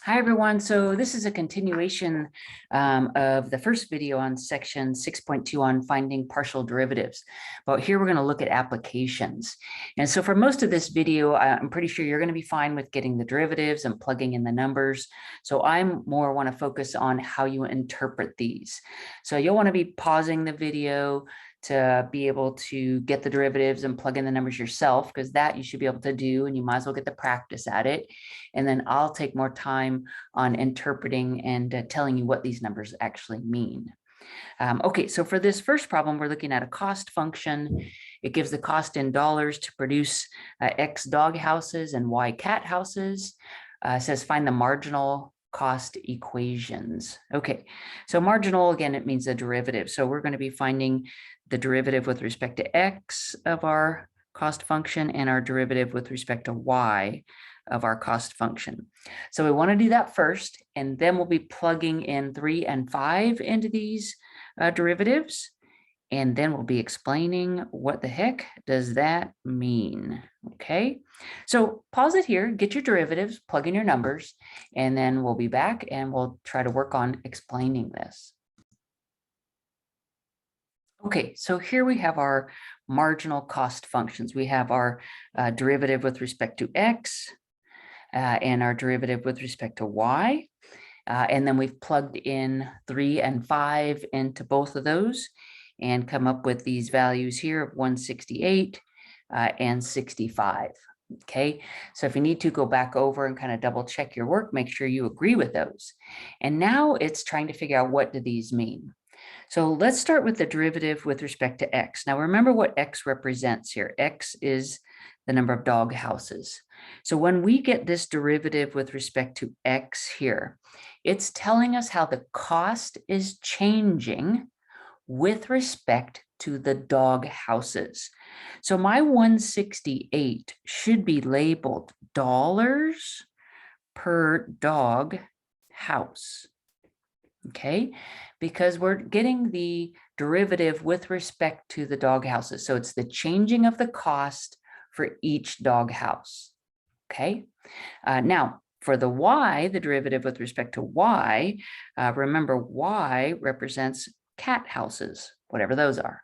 Hi, everyone. So this is a continuation of the first video on section 6.2 on finding partial derivatives. But here we're going to look at applications. And so for most of this video, I'm pretty sure you're going to be fine with getting the derivatives and plugging in the numbers. So I'm more want to focus on how you interpret these. So you'll want to be pausing the video to be able to get the derivatives and plug in the numbers yourself, because that you should be able to do, and you might as well get the practice at it. And then I'll take more time on interpreting and telling you what these numbers actually mean. Okay, so for this first problem, we're looking at a cost function. It gives the cost in dollars to produce X dog houses and Y cat houses. It says find the marginal cost equations. Okay, so marginal, again, it means a derivative. So we're going to be finding the derivative with respect to X of our cost function and our derivative with respect to Y of our cost function. So we want to do that first, and then we'll be plugging in 3 and 5 into these derivatives, and then we'll be explaining what the heck does that mean. Okay, so pause it here, get your derivatives, plug in your numbers, and then we'll be back and we'll try to work on explaining this. Okay, so here we have our marginal cost functions. We have our derivative with respect to X, and our derivative with respect to Y. And then we've plugged in 3 and 5 into both of those and come up with these values here of 168 and 65. Okay, so if you need to go back over and kind of double check your work, make sure you agree with those. And now it's trying to figure out, what do these mean? So let's start with the derivative with respect to X. Now remember what X represents here. X is the number of dog houses. So when we get this derivative with respect to X here, it's telling us how the cost is changing with respect to the dog houses. So my 168 should be labeled dollars per dog house. Okay, because we're getting the derivative with respect to the dog houses. So it's the changing of the cost for each dog house. Okay, now for the Y, the derivative with respect to Y, remember Y represents cat houses, whatever those are.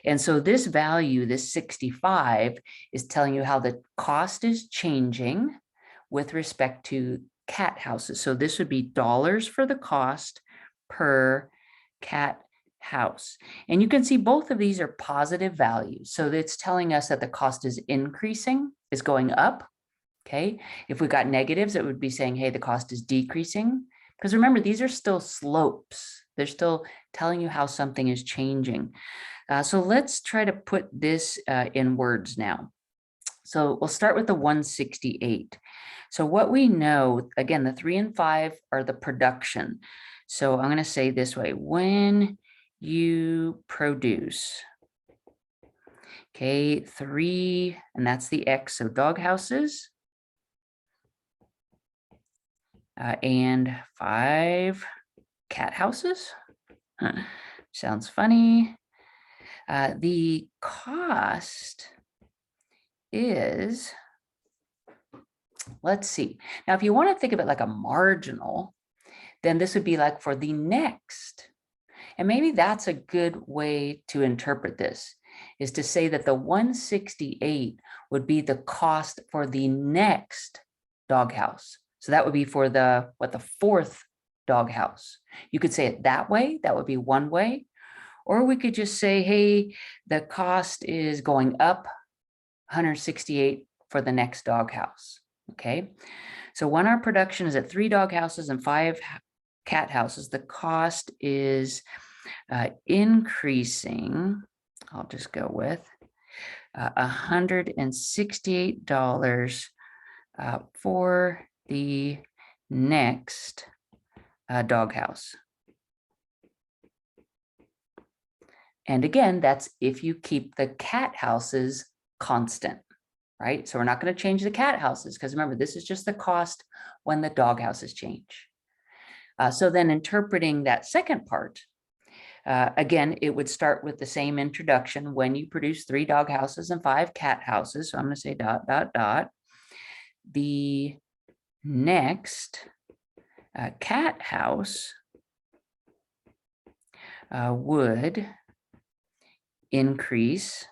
And so this value, this 65, is telling you how the cost is changing with respect to cat houses. So this would be dollars for the cost per cat house. And you can see both of these are positive values. So it's telling us that the cost is increasing, is going up. Okay, if we got negatives, it would be saying, hey, the cost is decreasing. Because remember, these are still slopes. They're still telling you how something is changing. So let's try to put this in words now. So we'll start with the 168. So what we know, again, the 3 and 5 are the production. So I'm going to say this way: when you produce, okay, 3, and that's the X, so dog houses, and 5 cat houses. Sounds funny. The cost is, let's see. Now, if you want to think of it like a marginal, then this would be like for the next. And maybe that's a good way to interpret this, is to say that the 168 would be the cost for the next doghouse. So that would be for the, the 4th doghouse. You could say it that way. That would be one way. Or we could just say, hey, the cost is going up 168 for the next doghouse. Okay. So when our production is at 3 dog houses and 5 cat houses, the cost is increasing. I'll just go with $168 for the next doghouse. And again, that's if you keep the cat houses constant, right? So we're not going to change the cat houses, because remember, this is just the cost when the dog houses change. So then interpreting that second part, again, it would start with the same introduction: when you produce 3 dog houses and 5 cat houses. So I'm going to say ... The next cat house would increase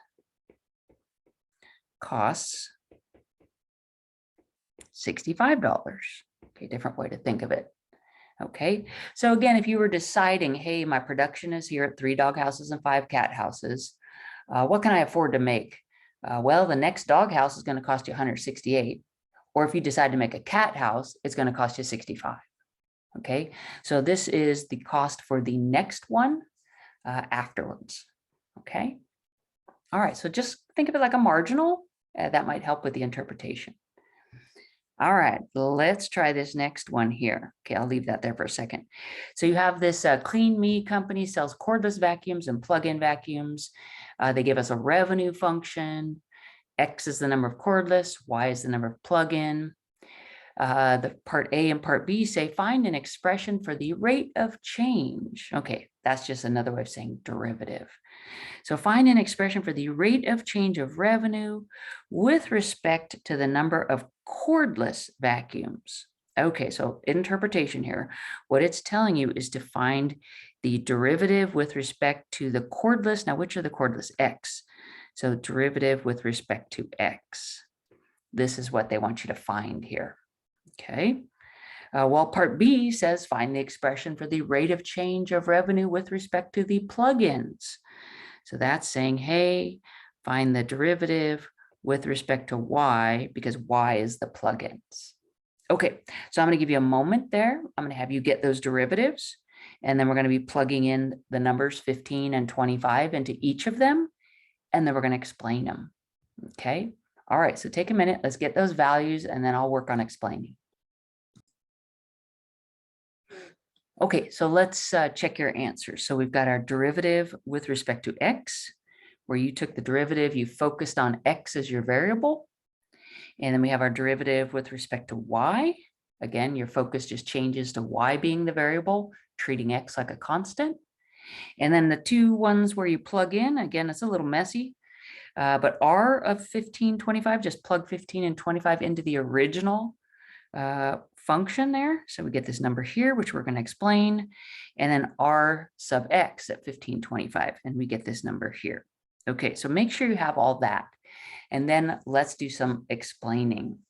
costs $65. Okay, different way to think of it. Okay, so again, if you were deciding, hey, my production is here at 3 dog houses and 5 cat houses, what can I afford to make? Well, the next dog house is going to cost you $168. Or if you decide to make a cat house, it's going to cost you $65. Okay, so this is the cost for the next one afterwards. Okay, all right, so just think of it like a marginal. That might help with the interpretation. All right, let's try this next one here. Okay, I'll leave that there for a second. So you have this Clean Me company sells cordless vacuums and plug-in vacuums. They give us a revenue function. X is the number of cordless, Y is the number of plug-in. The part A and part B say find an expression for the rate of change. Okay, that's just another way of saying derivative. So find an expression for the rate of change of revenue with respect to the number of cordless vacuums. Okay, so interpretation here, what it's telling you is to find the derivative with respect to the cordless. Now, which are the cordless? X. So derivative with respect to X. This is what they want you to find here. Okay. While part B says find the expression for the rate of change of revenue with respect to the plugins. So that's saying, hey, find the derivative with respect to Y because Y is the plugins. Okay, so I'm going to give you a moment there. I'm going to have you get those derivatives, and then we're going to be plugging in the numbers 15 and 25 into each of them, and then we're going to explain them. Okay, all right, so take a minute. Let's get those values, and then I'll work on explaining. Okay, so let's check your answers. So we've got our derivative with respect to X, where you took the derivative, you focused on X as your variable. And then we have our derivative with respect to Y. Again, your focus just changes to Y being the variable, treating X like a constant. And then the two ones where you plug in, again, it's a little messy, but R of 15, 25, just plug 15 and 25 into the original function there. So we get this number here, which we're going to explain, and then R sub X at 1525, and we get this number here. Okay, so make sure you have all that. And then let's do some explaining.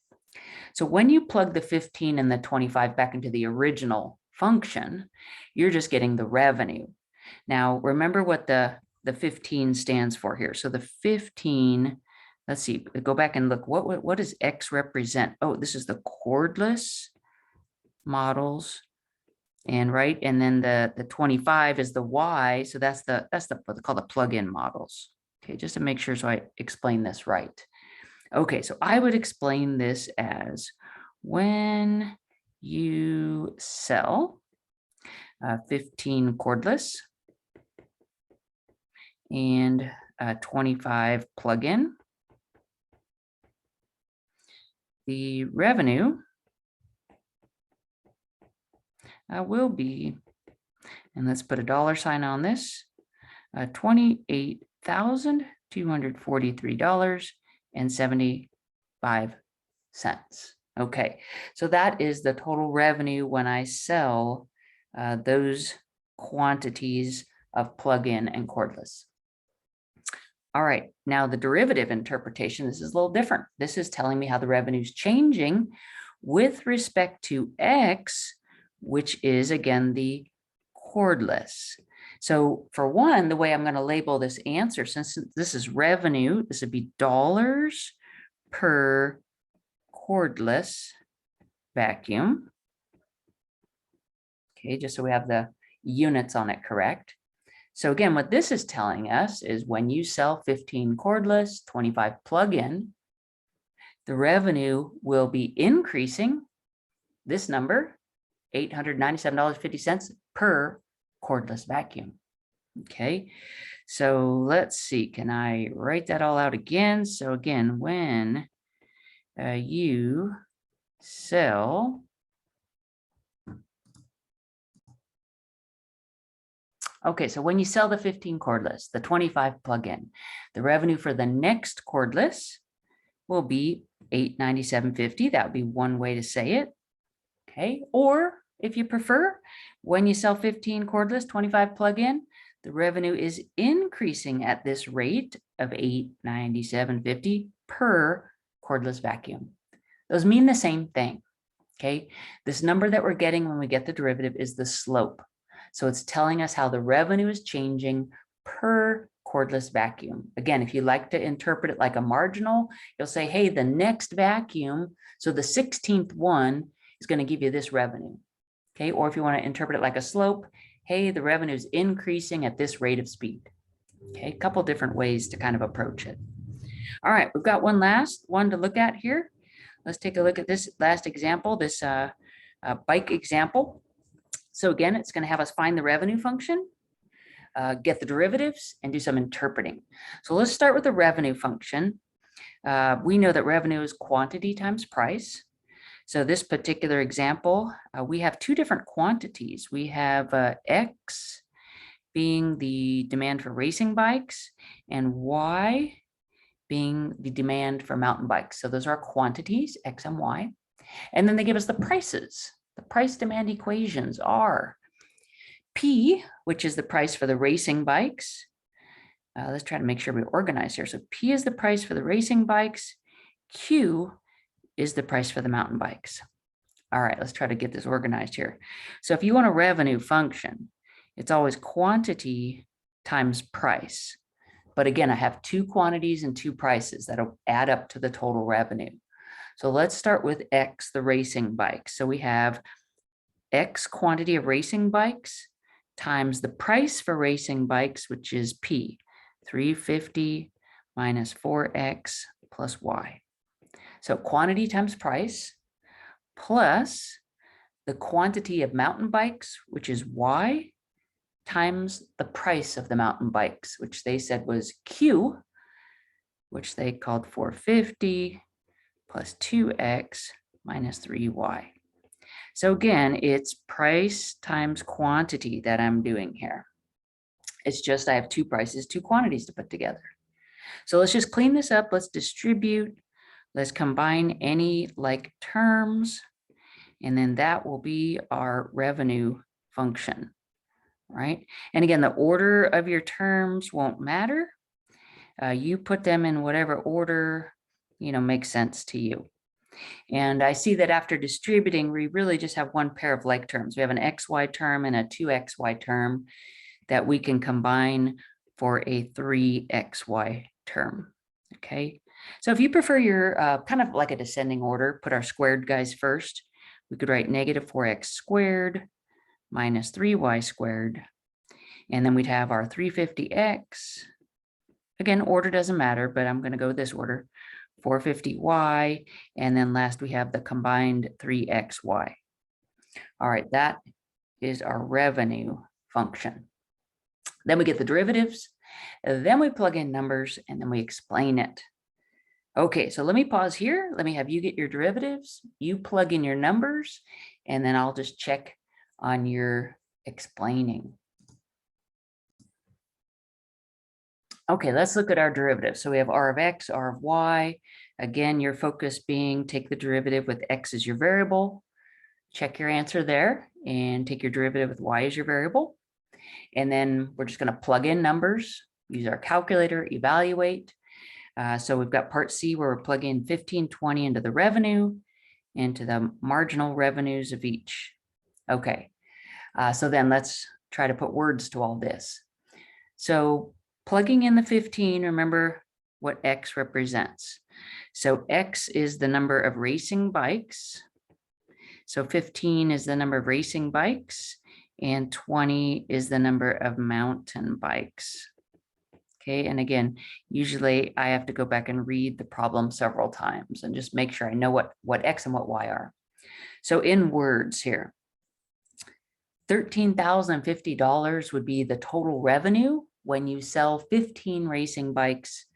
So when you plug the 15 and the 25 back into the original function, you're just getting the revenue. Now, remember what the 15 stands for here. So the 15, let's see, go back and look, what does X represent? Oh, this is the cordless models. And right, and then the 25 is the Y. So that's what they call the plug-in models. Okay, just to make sure so I explain this right. Okay, so I would explain this as when you sell 15 cordless and 25 plug-in, the revenue will be, and let's put a dollar sign on this, $28,243.75. Okay, so that is the total revenue when I sell those quantities of plug-in and cordless. All right, now the derivative interpretation, this is a little different. This is telling me how the revenue is changing with respect to X, which is, again, the cordless. So for one, the way I'm going to label this answer, since this is revenue, this would be dollars per cordless vacuum. Okay, just so we have the units on it correct. So again, what this is telling us is when you sell 15 cordless, 25 plug-in, the revenue will be increasing this number, $897.50 per cordless vacuum. Okay, so let's see, can I write that all out again? So again, when you sell so when you sell the 15 cordless, the 25 plug-in, the revenue for the next cordless will be $897.50. That would be one way to say it. Okay, or if you prefer. When you sell 15 cordless, 25 plug-in, the revenue is increasing at this rate of $897.50 per cordless vacuum. Those mean the same thing, okay? This number that we're getting when we get the derivative is the slope. So it's telling us how the revenue is changing per cordless vacuum. Again, if you like to interpret it like a marginal, you'll say, hey, the next vacuum, so the 16th one is going to give you this revenue. Okay, or if you want to interpret it like a slope, hey, the revenue is increasing at this rate of speed. Okay, a couple different ways to kind of approach it. All right, we've got one last one to look at here. Let's take a look at this last example, this bike example. So again, it's going to have us find the revenue function, get the derivatives, and do some interpreting. So let's start with the revenue function. We know that revenue is quantity times price. So this particular example, we have two different quantities. We have X being the demand for racing bikes and Y being the demand for mountain bikes. So those are our quantities, X and Y. And then they give us the prices. The price demand equations are P, which is the price for the racing bikes. Let's try to make sure we organize here. So P is the price for the racing bikes. Q is the price for the mountain bikes. All right, let's try to get this organized here. So if you want a revenue function, it's always quantity times price. But again, I have two quantities and two prices that'll add up to the total revenue. So let's start with X, the racing bikes. So we have X quantity of racing bikes times the price for racing bikes, which is P, 350 minus 4X plus Y. So quantity times price plus the quantity of mountain bikes, which is Y, times the price of the mountain bikes, which they said was Q, which they called 450 plus 2X minus 3Y. So again, it's price times quantity that I'm doing here. It's just I have two prices, two quantities to put together. So let's just clean this up. Let's distribute. Let's combine any like terms, and then that will be our revenue function, right? And again, the order of your terms won't matter. You put them in whatever order, makes sense to you. And I see that after distributing, we really just have one pair of like terms. We have an XY term and a 2XY term that we can combine for a 3XY term, okay? So if you prefer your kind of like a descending order, put our squared guys first. We could write negative 4x squared minus 3y squared. And then we'd have our 350x. Again, order doesn't matter, but I'm going to go this order. 450y. And then last we have the combined 3xy. All right, that is our revenue function. Then we get the derivatives. Then we plug in numbers and then we explain it. Okay, so let me pause here. Let me have you get your derivatives. You plug in your numbers, and then I'll just check on your explaining. Okay, let's look at our derivatives. So we have R of X, R of Y. Again, your focus being take the derivative with X as your variable. Check your answer there and take your derivative with Y as your variable. And then we're just going to plug in numbers, use our calculator, evaluate. So we've got part C where we're plugging 1520 into the revenue, into the marginal revenues of each. Okay, so then let's try to put words to all this. So plugging in the 15, remember what X represents. So X is the number of racing bikes. So 15 is the number of racing bikes, and 20 is the number of mountain bikes. Okay, and again, usually I have to go back and read the problem several times and just make sure I know what X and what Y are. So in words here, $13,050 would be the total revenue when you sell 15 racing bikes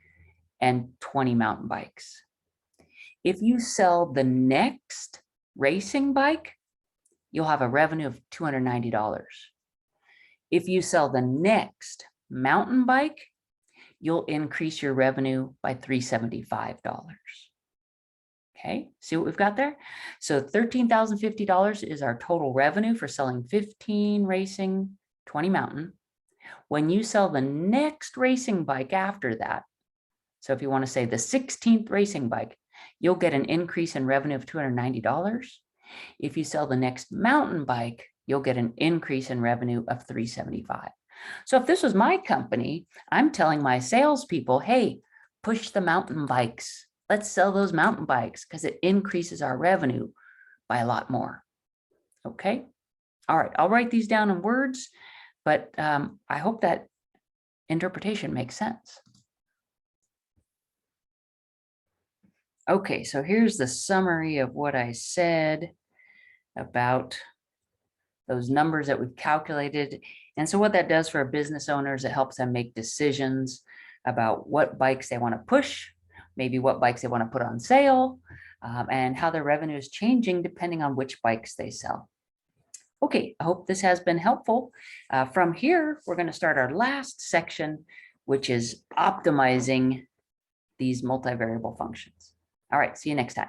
and 20 mountain bikes. If you sell the next racing bike, you'll have a revenue of $290. If you sell the next mountain bike, you'll increase your revenue by $375. Okay, see what we've got there? So $13,050 is our total revenue for selling 15 racing, 20 mountain. When you sell the next racing bike after that, so if you want to say the 16th racing bike, you'll get an increase in revenue of $290. If you sell the next mountain bike, you'll get an increase in revenue of $375. So if this was my company, I'm telling my salespeople, hey, push the mountain bikes. Let's sell those mountain bikes because it increases our revenue by a lot more. Okay. All right. I'll write these down in words, but I hope that interpretation makes sense. Okay. So here's the summary of what I said about those numbers that we've calculated. And so what that does for business owners, it helps them make decisions about what bikes they want to push, maybe what bikes they want to put on sale, and how their revenue is changing depending on which bikes they sell. Okay, I hope this has been helpful. From here, we're going to start our last section, which is optimizing these multivariable functions. All right, see you next time.